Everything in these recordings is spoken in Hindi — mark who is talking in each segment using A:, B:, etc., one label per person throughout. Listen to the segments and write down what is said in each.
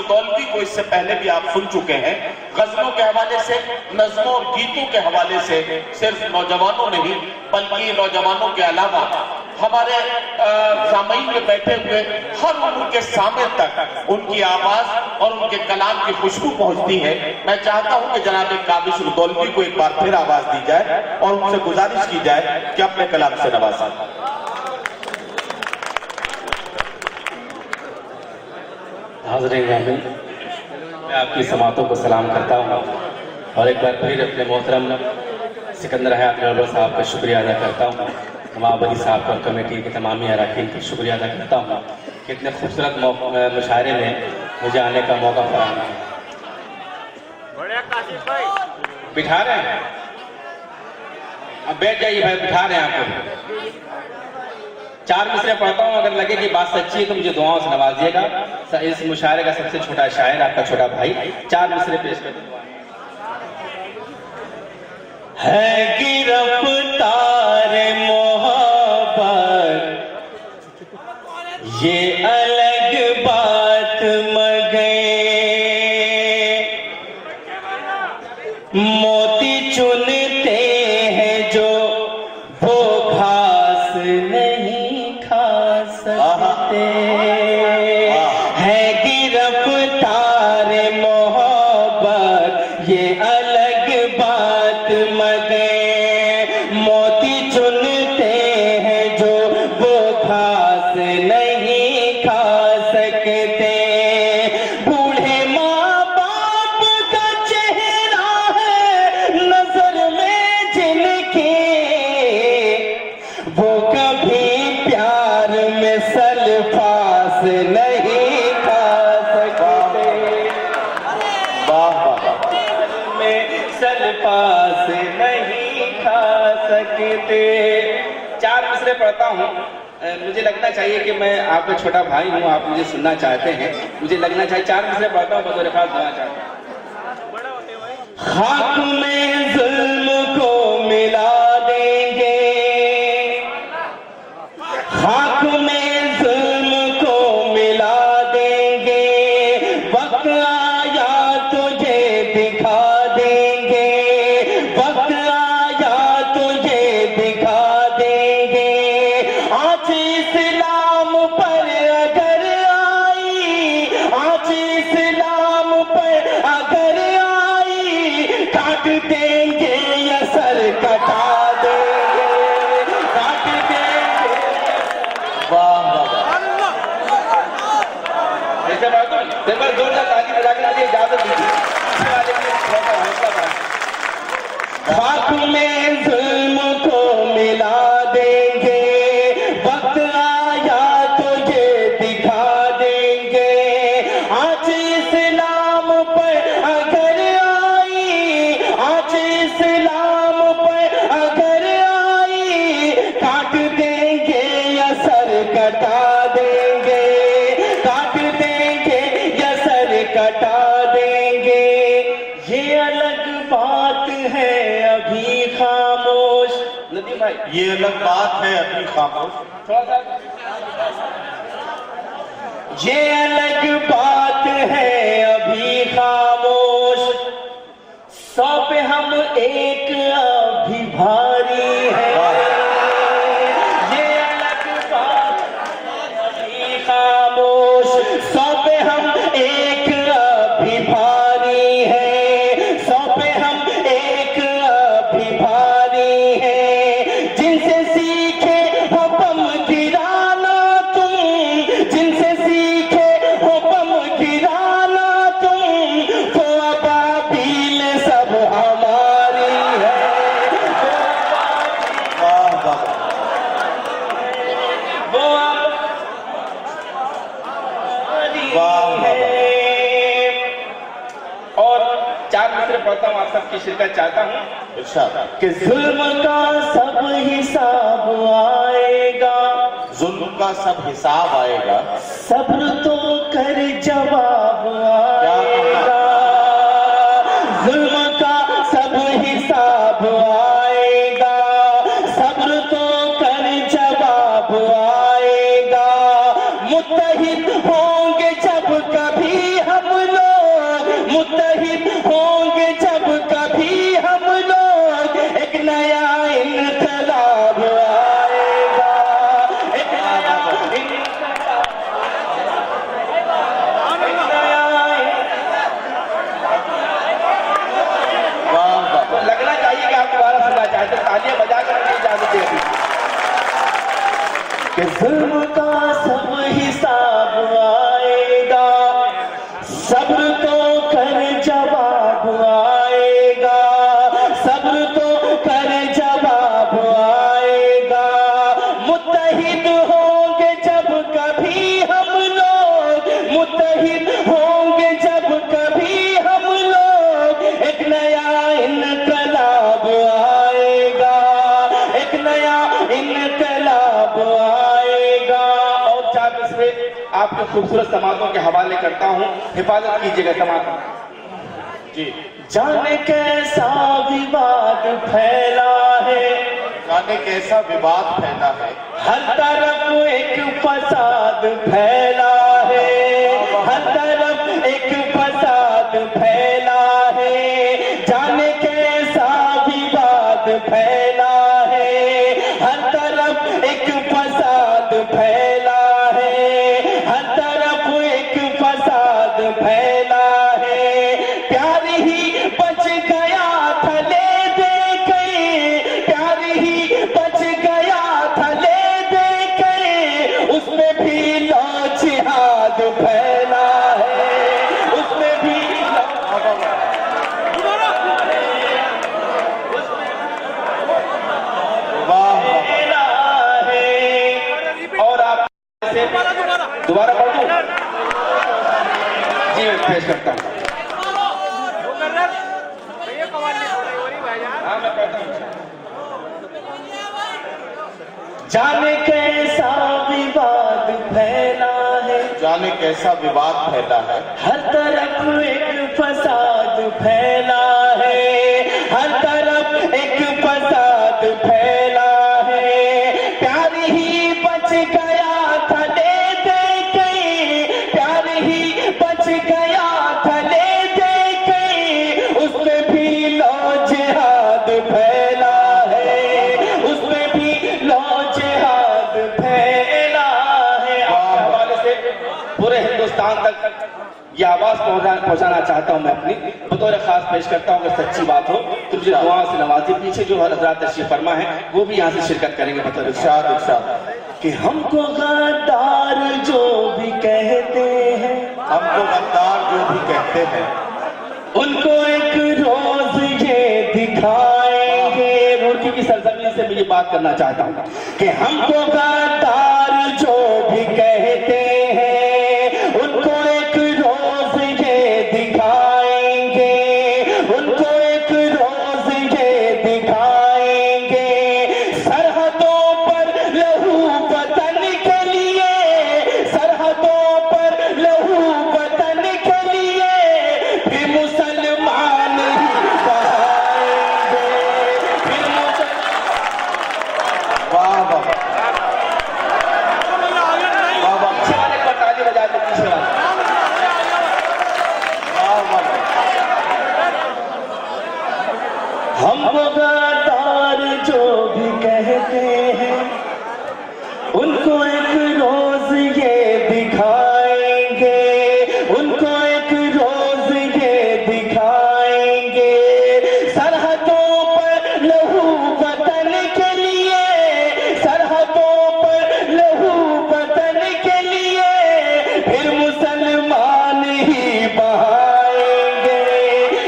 A: लुदौलवी को इससे पहले भी आप सुन चुके हैं। गजलों के हवाले से, नज़्मों और गीतों के हवाले से सिर्फ नौजवानों नहीं बल्कि नौजवानों के अलावा हमारे सामईन में बैठे हुए हर उम्र के सामने तक उनकी आवाज और उनके कलाम की खुशबू पहुंचती है। मैं चाहता हूं कि जनाब काबिश लुदौलवी को एक बार फिर आवाज दी जाए और उनसे गुजारिश की जाए कि अपने कलाम से नवाजें।
B: हाज़रीन ग्रामीण, मैं आपकी समातों को सलाम करता हूँ और एक बार फिर अपने मोहतरम सिकंदर हयात गरबर साहब का शुक्रिया अदा करता हूँ। नवाब अली साहब और कमेटी के तमामी अरकान का शुक्रिया अदा करता हूँ कि इतने खूबसूरत मुशायरे में मुझे आने का मौका फराहम किया। बिठा रहे हैं, अब बैठ जाइए भाई, बिठा रहे हैं आपको। 4 मिसरे पढ़ता हूँ, अगर लगे कि बात सच्ची है तो मुझे दुआओं से नवाजिएगा। इस मुशायरे का सबसे छोटा शायर आपका छोटा भाई 4 मिसरे पेश कर दूंगा। है गिरफ्तार मोहब्बत ये अलग बात मगे, मोती चुनते हैं जो वो घास नहीं खा सकते। है गिरफ्तार मोहब्बत ये अलग बात मगे, मोती चुनते हैं जो वो घास नहीं खा सकते। बूढ़े माँ बाप का चेहरा है नजर में जिनके, वो कभी प्यार में सल्फास नहीं खा सकते। में सल्फास नहीं खा सकते। 4 मिसरे पढ़ता हूँ। मुझे लगना चाहिए कि मैं आपका छोटा भाई हूँ, आप मुझे सुनना चाहते हैं, मुझे लगना चाहिए। 4 मिसरे पढ़ता हूँ, बतौर खास गाना चाहता हूँ। खाक में जुल्म को मिला देंगे, खाक में जुल्म को मिला देंगे, वक्त आया तुझे दिखा देंगे, वक्त आया तुझे दिखा देंगे। आज इस्लाम पर अगर आई, आज इस्लाम पर अगर आई, काट देंगे या सर कटा देंगे, काट देंगे। वाह ऐसे बात तो जोरदार ताली बजा के मुझे इजाजत दीजिए। खाक में जुल्म को मिला देंगे, वक्त आया तुझे दिखा देंगे। आज इस्लाम पर अगर आई, आज इस्लाम पर अगर आई, काट देंगे या सर कटा देंगे, काट देंगे या सर कटा देंगे। ये अलग बात है अभी खामोश। नदीम भाई,
A: ये अलग बात है अभी खामोश।
B: थोड़ा सा। ये अलग बात है अभी खामोश, 100 पे हम एक अभी भारी है। ये अलग बात अभी खामोश, 100 पे हम एक अभी भारी है, 100 पे हम एक अभी भारी है। जिनसे सीखे हो बम गिराना तुम, जिनसे सीखे हो बम गिराना तुम, वो अबाबील सब हमारी है। वो और 4 मिसरे पढ़ता हूँ, आप सबकी शिरकत चाहता हूँ। कि जुल्म का सब हिसाब आएगा,
A: जुल्म का सब हिसाब आएगा,
B: सब्र तो कर जवाब आएगा। जुल्म का सब हिसाब आएगा, सब्र तो कर जवाब आएगा। मुत्तहिद होंगे जब कभी हम मुत्तहिद होंगे जब कभी हम लोग, एक नया इनकलाब आएगा, एक नया इनकलाब, एक नया। तो लगना चाहिए कि आप दोबारा सुनना चाहते, तालियां बजाकर मुझे इजाजत दे दी कि जुल्म का सब हिसाब आएगा, सब्र तो कर जवाब आएगा, सब्र तो कर जवाब आएगा, मुत्तहिद होंगे जब कभी हम लोग, मुत्तहिद होंगे जब कभी हम लोग, एक नया इनकलाब आएगा, एक नया इनकलाब आएगा। और चार मिसरे आपके खूबसूरत समातों के हवाले करता हूँ, हिफाजत कीजिएगा समात जी। जाने कैसा विवाद फैला है,
A: जाने कैसा विवाद फैला है,
B: हर तरफ एक फसाद फैला है, हर तरफ एक फसाद फैला है, जाने कैसा विवाद फैला है, हर तरफ एक फसाद फैला है, हर तरफ एक फसाद फैला है, प्यार ही बच गया था ले दे के, प्यार ही बच गया था ले दे के, उसमें भी लौजिहाद फैला है, उसमें भी फैला है। और आप दोबारा पढ़ दूं? जी मैं पेश करता हूँ। हाँ मैं पढ़ता हूँ। जाने कैसा विवाद फैला है,
A: जाने कैसा विवाद फैला है,
B: हर तरफ एक फसाद फैला है, हर तरफ एक फसाद फैला है, प्यार ही बच गया था ले दे के, प्यार ही बच गया था ले दे के, उसमें भी लौजिहाद फैला है, उसमें भी लौजिहाद फैला है। आपके हवाले से पूरे हिंदुस्तान तक ये आवाज पहुंचाना चाहता हूं मैं अपनी, बतौर खास पेश करता हूं। अगर सच्ची बात हो तो मुझे दुआ से नवाजी। पीछे जो हजरात तशरीफ फरमा है वो भी यहाँ से शिरकत करेंगे बतौर
A: इरशाद इरशाद
B: कि हमको गद्दार जो भी कहते हैं,
A: हमको गद्दार जो भी कहते हैं,
B: उनको एक रोज ये दिखाएंगे। रुड़की की सरजमीन से मैं ये बात करना चाहता हूँ कि हमको गद्दार जो भी कहते हैं, उनको एक रोज ये दिखाएंगे, उनको एक रोज ये दिखाएंगे। सरहदों पर लहू वतन के लिए, सरहदों पर लहू वतन के लिए, फिर मुसलमान ही बहाएंगे, फिर
A: वाह वाह वाह वाह
B: पीछे वाले पर ताली बजा दो, पीछे वाले।
A: वाह वाह।
B: हमको गद्दार जो भी कहते हैं, उनको एक रोज ये दिखाएंगे, उनको एक रोज ये दिखाएंगे। सरहदों पर लहू वतन के लिए, सरहदों पर लहू वतन के लिए, फिर मुसलमान ही बहाएंगे,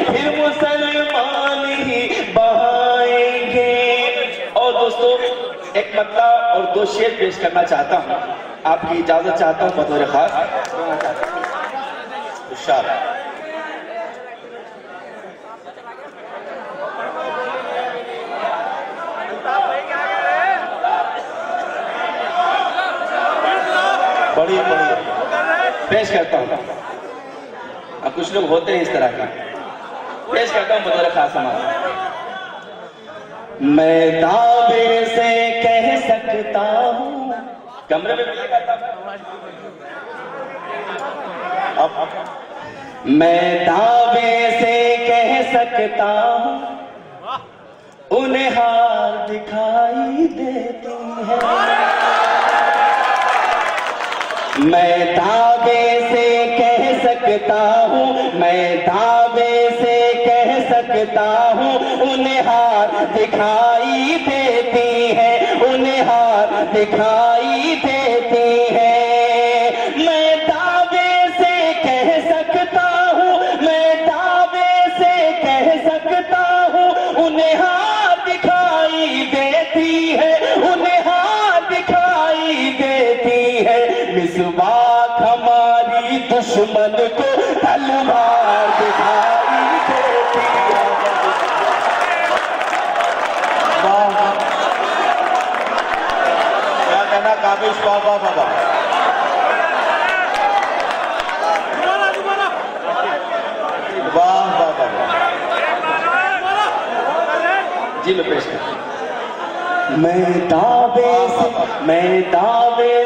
B: फिर मुसलमान ही बहाएंगे। और दोस्तों एक मतला और दो शेर पेश करना चाहता हूँ, आपकी इजाजत चाहता हूँ बतौर खास।
A: इरशाद बढ़िया बढ़िया
B: पेश करता हूँ। अब कुछ लोग होते हैं इस तरह के, पेश करता हूँ बतौर खास समाज। मैं दावे से कह सकता हूँ, कमरे में भी ये करता हूँ।
A: अब
B: मैं दावे से कह सकता हूँ उन्हें हार दिखाई देती है। मैं दावे से कह सकता हूँ, मैं दावे से कह सकता हूँ उन्हें हार दिखाई देती है, उन्हें हार दिखाई देती है। मैं दावे से कह सकता हूँ, मैं दावे से कह सकता हूँ उन्हें हार दिखाई देती है, उन्हें हार दिखाई देती है। मिसबाक हमारी दुश्मन को तलवार दिखाई देती है।
A: वाह, क्या कहना काबिश, वाह वाह वाह वाह। वाह वाह वाह।
B: जी मैं पेश करता हूं। मैं दावे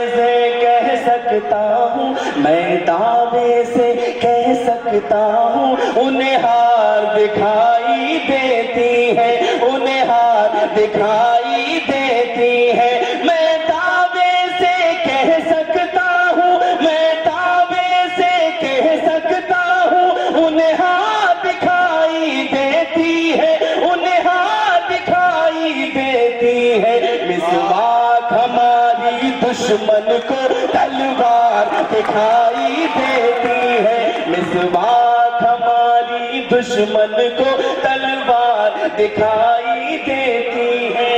B: से कह सकता हूँ, मैं दावे से कह सकता हूँ उन्हें हार दिखाई देती है, उन्हें हार दिखाई देती है। मैं दावे से कह सकता हूँ, मैं दावे से कह सकता हूँ उन्हें हार दिखाई देती है, उन्हें हार दिखाई देती है। मिसबाक हमारी दुश्मन को तलवार दिखाई देती है, मिसबाक हमारी दुश्मन को तलवार दिखाई देती है।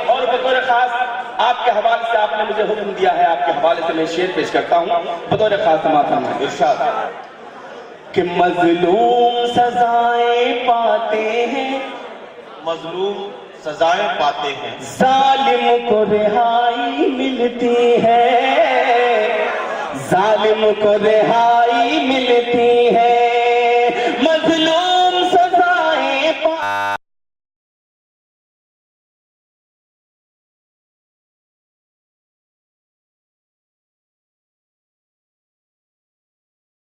B: और बतौर खास आपके हवाले से, आपने मुझे हुक्म दिया है, आपके हवाले से मैं शेर पेश करता हूँ बतौर खास समापन में।
A: इरशाद
B: कि मजलूम सजाएं पाते हैं,
A: मजलूम सजाएं पाते हैं,
B: जालिम को रिहाई मिलती है, जालिम को रिहाई मिलती है।